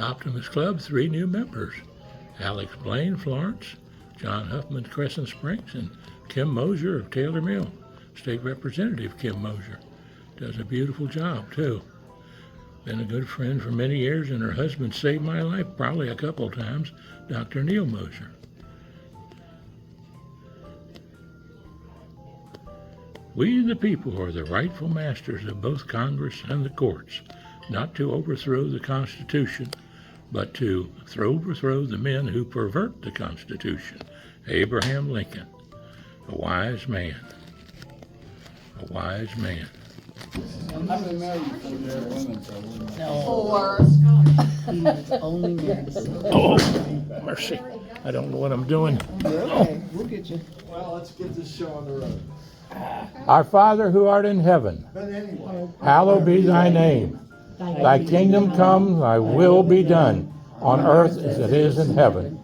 Optimist Club, 3 new members. Alex Blaine, Florence, John Huffman, Crescent Springs, and Kim Mosier of Taylor Mill. State Representative Kim Mosier does a beautiful job, too. Been a good friend for many years, and her husband saved my life probably a couple of times, Dr. Neil Mosier. We the people are the rightful masters of both Congress and the courts, not to overthrow the Constitution, but to overthrow the men who pervert the Constitution. Abraham Lincoln, a wise man. A wise man. I've been married before there were women, so I wouldn't know. Or He's only married. Oh, mercy. I don't know what I'm doing. You're okay, we'll get you. Well, let's get this show on the road. Our Father who art in heaven, But anyway. hallowed be thy name. Thy kingdom come, thy will be done, on earth as it is in heaven.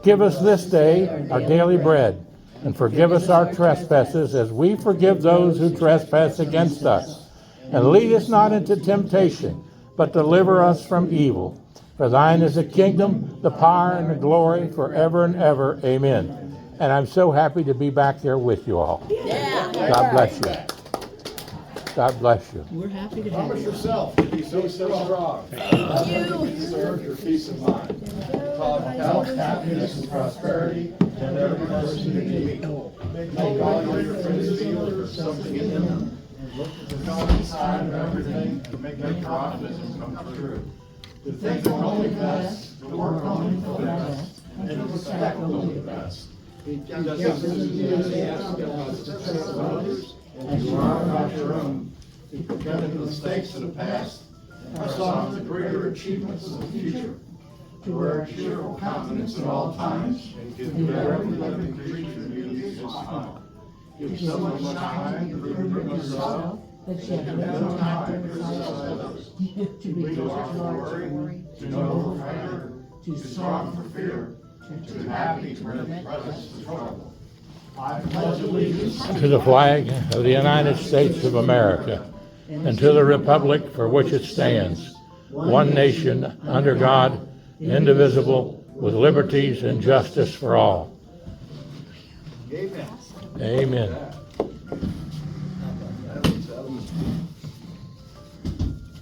Give us this day our daily bread, and forgive us our trespasses as we forgive those who trespass against us. And lead us not into temptation, but deliver us from evil. For thine is the kingdom, the power, and the glory forever and ever. Amen. And I'm so happy to be back here with you all. God bless you. God bless you. We're happy to have Promise you. yourself to be so strong. Preserve your peace of mind. Cause health, happiness, and prosperity, and every person in need. Make all your friends feel there's something in them. To come inside of everything and make your optimism come true. To think only the best, to work only for the best, and to respect only the best. Just as enthusiastic about the success of others as you are about your own. To forget the mistakes of the past, press on to the greater achievements of the future. To wear a cheerful countenance at all times, and give to every living creature beauty and smile. Give so much time to the improvement of yourself, that you have no time to criticize others. to be To large worry, to know for anger, to to strong for fear, to happy to prevent presence for trouble. I pledge allegiance To the flag of the United States of America, and to the republic for which it stands, one nation, under God, indivisible, with liberties and justice for all. Amen. Amen.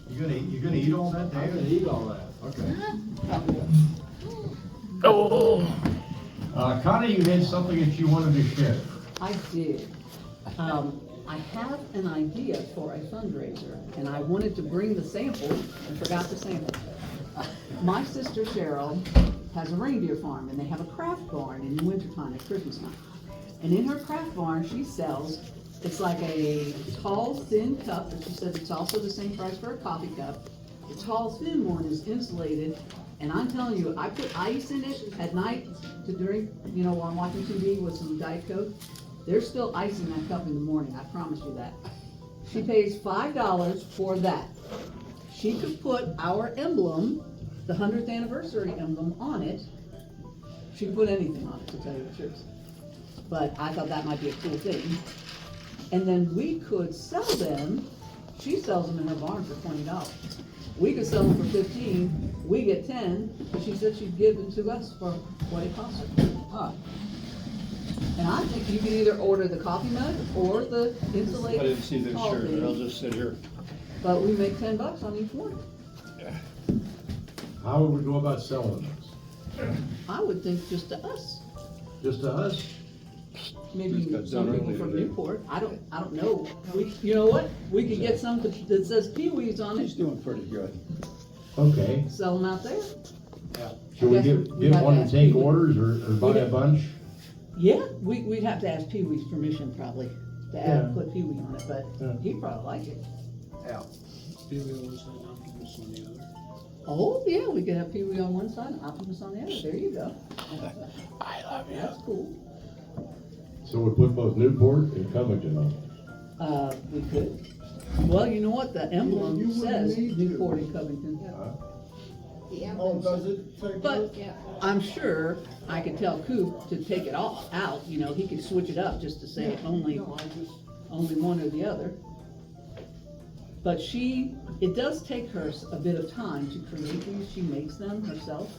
You gonna eat all that, David? I'm gonna eat all that, okay. Oh, Connie, you had something that you wanted to share. I did. I have an idea for a fundraiser, and I wanted to bring the sample and forgot the sample. My sister Cheryl has a reindeer farm, and they have a craft barn in the wintertime at Christmas time. And in her craft barn, she sells, it's like a tall, thin cup, but she says it's also the same price for a coffee cup. The tall, thin one is insulated, and I'm telling you, I put ice in it at night to drink, while I'm watching TV with some Diet Coke. There's still ice in that cup in the morning, I promise you that. She pays $5 for that. She could put our emblem, the 100th anniversary emblem, on it. She could put anything on it, to tell you the truth. But I thought that might be a cool thing. And then we could sell them, she sells them in her barn for $20. We could sell them for $15, we get $10, but she said she'd give them to us for what it cost her. And I think you can either order the coffee mug or the insulated. I didn't see this tall shirt, thing. I'll just sit here. But we make $10 on each one. How would we go about selling this? I would think just to us. Just to us? Maybe Just got some done people earlier from today. Newport. I don't know. You know what? We could get some that says Pee-wee's on He's it, doing pretty good. Okay. sell them out there. Should we I guess give we'd have one to to ask take Pee-wee. orders or buy a bunch? Yeah, we'd have to ask Pee-wee's permission probably to Yeah. put Pee-wee on it, but Yeah. he'd probably like it. Yeah. Oh, yeah, we could have Pee-wee on one side and Optimus on the other. There you go. I love you. That's cool. So we put both Newport and Covington on. We could. Well, you know what? The emblem You wouldn't says need to. Newport and Covington. Oh, does it say? But I'm sure I could tell Coop to take it all out, he could switch it up just to say only one or the other. But it does take her a bit of time to create these. She makes them herself.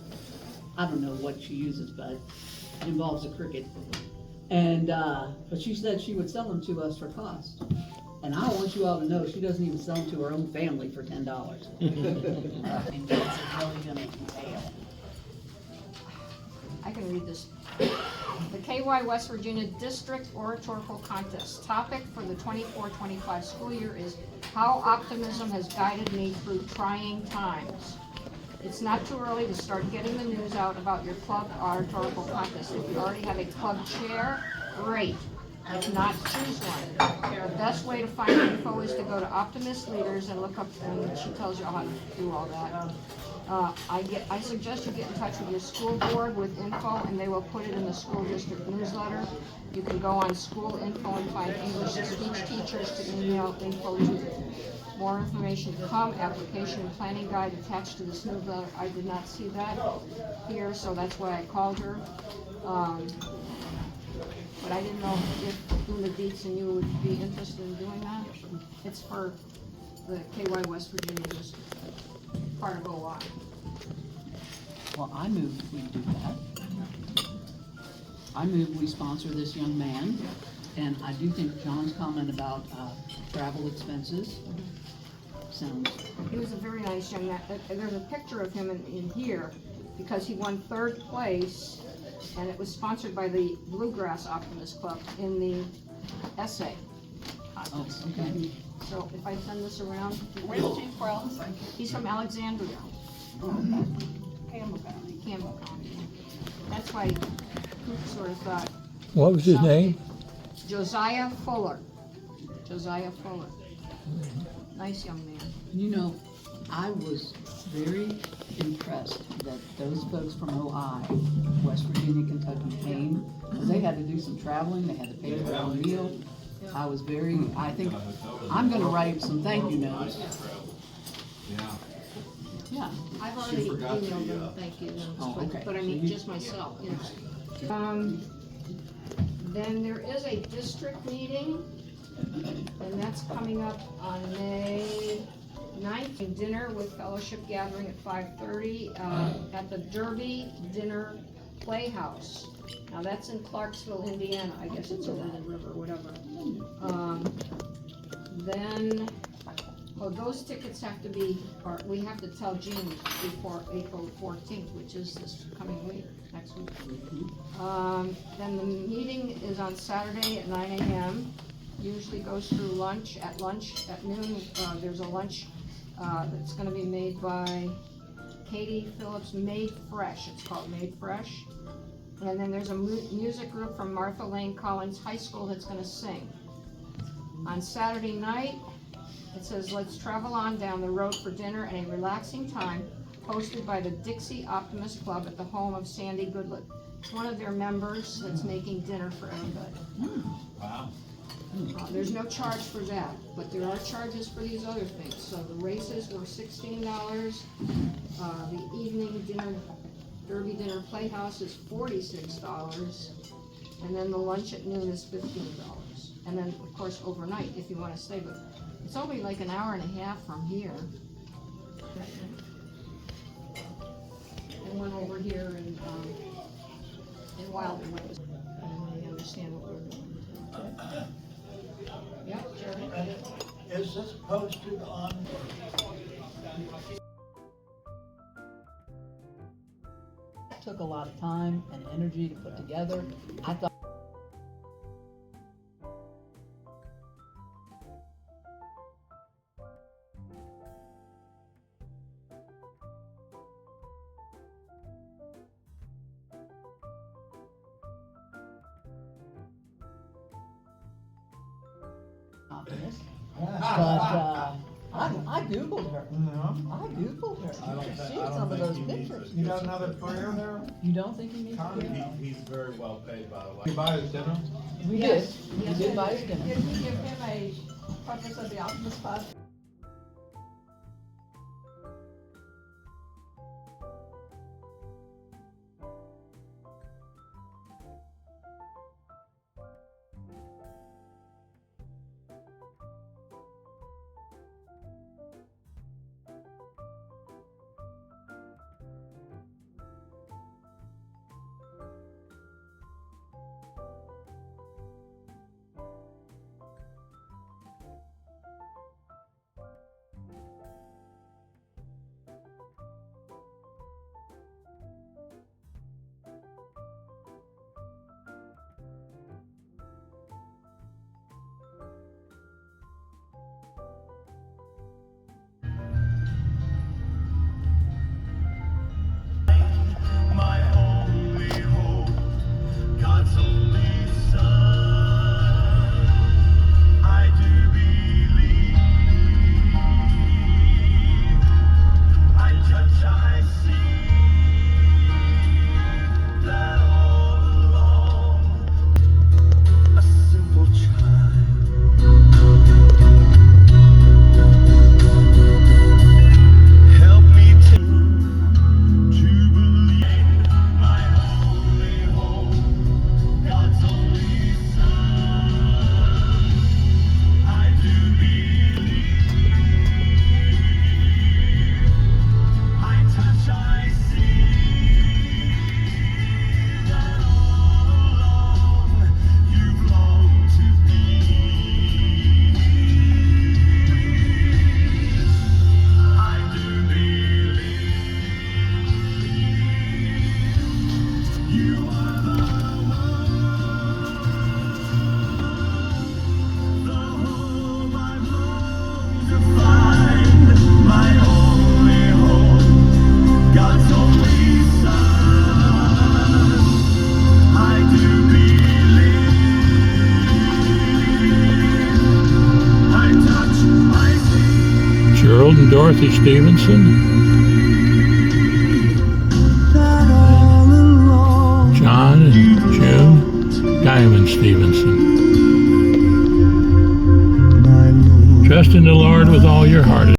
I don't know what she uses, but it involves a Cricut. And, but she said she would sell them to us for cost. And I want you all to know, she doesn't even sell them to her own family for $10. And what's it really gonna entail? I can read this. The KY West Virginia District Oratorical Contest. Topic for the 24-25 school year is how optimism has guided me through trying times. It's not too early to start getting the news out about your club oratorical contest. If you already have a club chair, great. If not, choose one. The best way to find info is to go to Optimist Leaders and look up, and she tells you how to do all that. I suggest you get in touch with your school board with info, and they will put it in the school district newsletter. You can go on school info and find English and speech teachers to email info to. More information to come. Application and planning guide attached to this newsletter. I did not see that here, so that's why I called her. But I didn't know if Una Dietz and you would be interested in doing that. It's for the KY West Virginia District, part of OI. Well, I move we do that. I move we sponsor this young man. And I do think John's comment about travel expenses sounds. He was a very nice young man. There's a picture of him in here because he won 3rd place, and it was sponsored by the Bluegrass Optimist Club in the essay contest. Oh, okay. So if I send this around, Where's he from? he's from Alexandria, Campbell County. Campbell County. That's why Coop sort of thought. What was his name? Josiah Fuller. Josiah Fuller. Nice young man. You know, I was very impressed that those folks from OI, West Virginia, Kentucky came, because they had to do some traveling, they had to pay for their own meal. I think, I'm gonna write some thank you notes. Yeah. I've already emailed them, thank you notes, Oh, okay. but I mean, just myself, you know. Then there is a district meeting, and that's coming up on May 9th, and dinner with fellowship gathering at 5:30, at the Derby Dinner Playhouse. Now, that's in Clarksville, Indiana, I guess it's over the river, whatever. Then, those tickets have to be, or we have to tell Jean before April 14th, which is this coming week, next week. Then the meeting is on Saturday at 9 a.m. Usually goes through lunch. At noon, there's a lunch that's gonna be made by Katie Phillips, Made Fresh. It's called Made Fresh. And then there's a music group from Martha Lane Collins High School that's gonna sing. On Saturday night, it says, let's travel on down the road for dinner and a relaxing time, hosted by the Dixie Optimist Club at the home of Sandy Goodlett. It's one of their members that's making dinner for everybody. Wow. There's no charge for that, but there are charges for these other things. So the races were $16, the evening dinner, Derby Dinner Playhouse is $46, and then the lunch at noon is $15. And then, of course, overnight if you wanna stay, but it's only like an hour and a half from here. And went over here and Wildwood, I didn't really understand what we were doing. Yep, Jerry. Is this posted on? Took a lot of time and energy to put together. I thought Optimist. But I Googled her. I Googled her. I've seen some of those pictures. You got another career there? You don't think he needs to do that? He's very well paid, by the way. You buy his dinner? We Yes. did. We did buy his dinner. Did we give him a preface of the Optimist class? and Dorothy Stephenson. John and June Diamond Stephenson. Trust in the Lord with all your heart.